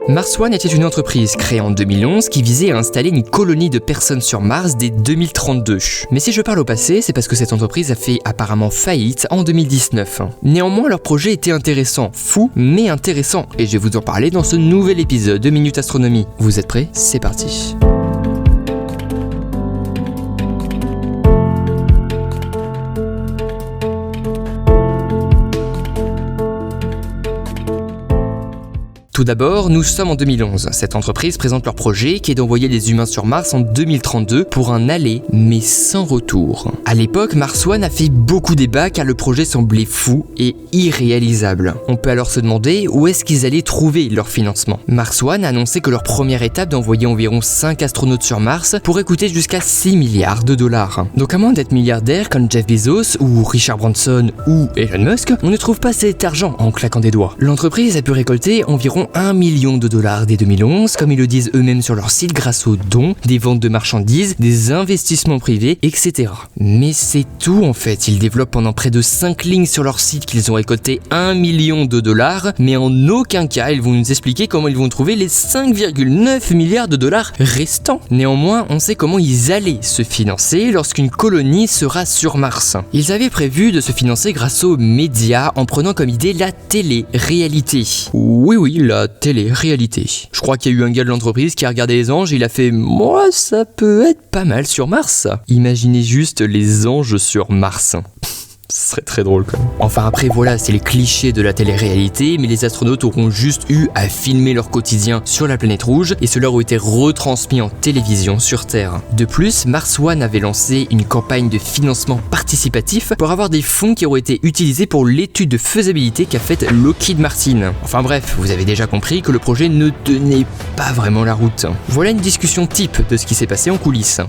Mars One était une entreprise créée en 2011 qui visait à installer une colonie de personnes sur Mars dès 2032. Mais si je parle au passé, c'est parce que cette entreprise a fait apparemment faillite en 2019. Néanmoins, leur projet était intéressant, fou mais intéressant, et je vais vous en parler dans ce nouvel épisode de Minute Astronomie. Vous êtes prêts? C'est parti. Tout d'abord, nous sommes en 2011. Cette entreprise présente leur projet qui est d'envoyer des humains sur Mars en 2032 pour un aller, mais sans retour. À l'époque, Mars One a fait beaucoup débat car le projet semblait fou et irréalisable. On peut alors se demander où est-ce qu'ils allaient trouver leur financement. Mars One a annoncé que leur première étape d'envoyer environ 5 astronautes sur Mars pourrait coûter jusqu'à 6 milliards de dollars. Donc à moins d'être milliardaire comme Jeff Bezos ou Richard Branson ou Elon Musk, on ne trouve pas cet argent en claquant des doigts. L'entreprise a pu récolter environ 1 million de dollars dès 2011, comme ils le disent eux-mêmes sur leur site, grâce aux dons, des ventes de marchandises, des investissements privés, etc. Mais c'est tout en fait, ils développent pendant près de 5 lignes sur leur site qu'ils ont récolté 1 million de dollars, mais en aucun cas ils vont nous expliquer comment ils vont trouver les 5,9 milliards de dollars restants. Néanmoins, on sait comment ils allaient se financer lorsqu'une colonie sera sur Mars. Ils avaient prévu de se financer grâce aux médias en prenant comme idée la télé-réalité. Oui, la télé-réalité. Je crois qu'il y a eu un gars de l'entreprise qui a regardé les anges et il a fait « Moi, ça peut être pas mal sur Mars ». Imaginez juste les anges sur Mars. Ce serait très drôle quand même. Enfin après voilà, c'est les clichés de la télé-réalité, mais les astronautes auront juste eu à filmer leur quotidien sur la planète rouge et cela aurait été retransmis en télévision sur Terre. De plus, Mars One avait lancé une campagne de financement participatif pour avoir des fonds qui auraient été utilisés pour l'étude de faisabilité qu'a faite Lockheed Martin. Enfin bref, vous avez déjà compris que le projet ne tenait pas vraiment la route. Voilà une discussion type de ce qui s'est passé en coulisses.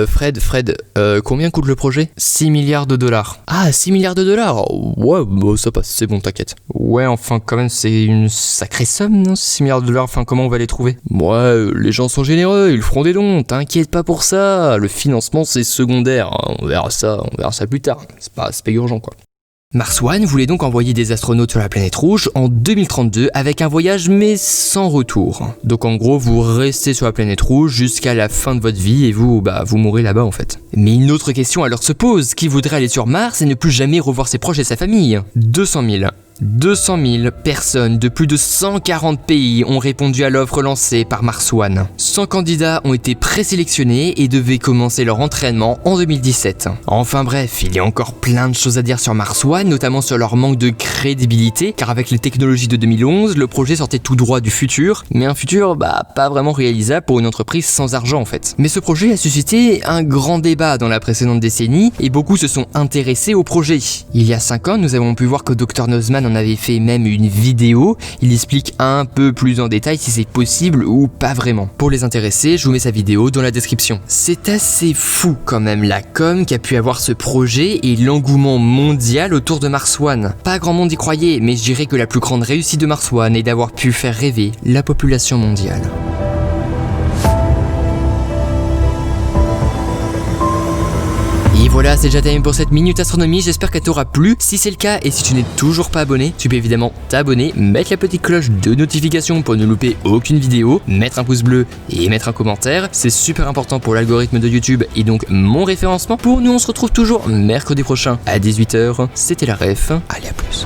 Fred, combien coûte le projet? 6 milliards de dollars. Ah, 6 milliards de dollars? Ouais, bah ça passe, c'est bon, t'inquiète. Ouais, enfin, quand même, c'est une sacrée somme, non? 6 milliards de dollars, enfin, comment on va les trouver? Ouais, les gens sont généreux, ils feront des dons, t'inquiète pas pour ça. Le financement, c'est secondaire, hein. On verra ça plus tard. C'est pas urgent, quoi. Mars One voulait donc envoyer des astronautes sur la planète rouge en 2032 avec un voyage mais sans retour. Donc en gros vous restez sur la planète rouge jusqu'à la fin de votre vie et vous mourrez là-bas en fait. Mais une autre question alors se pose, qui voudrait aller sur Mars et ne plus jamais revoir ses proches et sa famille? 200 000 personnes de plus de 140 pays ont répondu à l'offre lancée par Mars One. 100 candidats ont été présélectionnés et devaient commencer leur entraînement en 2017. Enfin bref, il y a encore plein de choses à dire sur Mars One, notamment sur leur manque de crédibilité, car avec les technologies de 2011, le projet sortait tout droit du futur, mais un futur pas vraiment réalisable pour une entreprise sans argent en fait. Mais ce projet a suscité un grand débat dans la précédente décennie et beaucoup se sont intéressés au projet. Il y a 5 ans, nous avons pu voir que Dr Nozman en avait fait même une vidéo, il explique un peu plus en détail si c'est possible ou pas vraiment. Pour les intéressés, je vous mets sa vidéo dans la description. C'est assez fou quand même la com qu'a pu avoir ce projet et l'engouement mondial autour de Mars One. Pas grand monde y croyait, mais je dirais que la plus grande réussite de Mars One est d'avoir pu faire rêver la population mondiale. Et voilà, c'est déjà terminé pour cette Minute Astronomie, j'espère qu'elle t'aura plu. Si c'est le cas et si tu n'es toujours pas abonné, tu peux évidemment t'abonner, mettre la petite cloche de notification pour ne louper aucune vidéo, mettre un pouce bleu et mettre un commentaire. C'est super important pour l'algorithme de YouTube et donc mon référencement. Pour nous, on se retrouve toujours mercredi prochain à 18h. C'était la ref, allez à plus.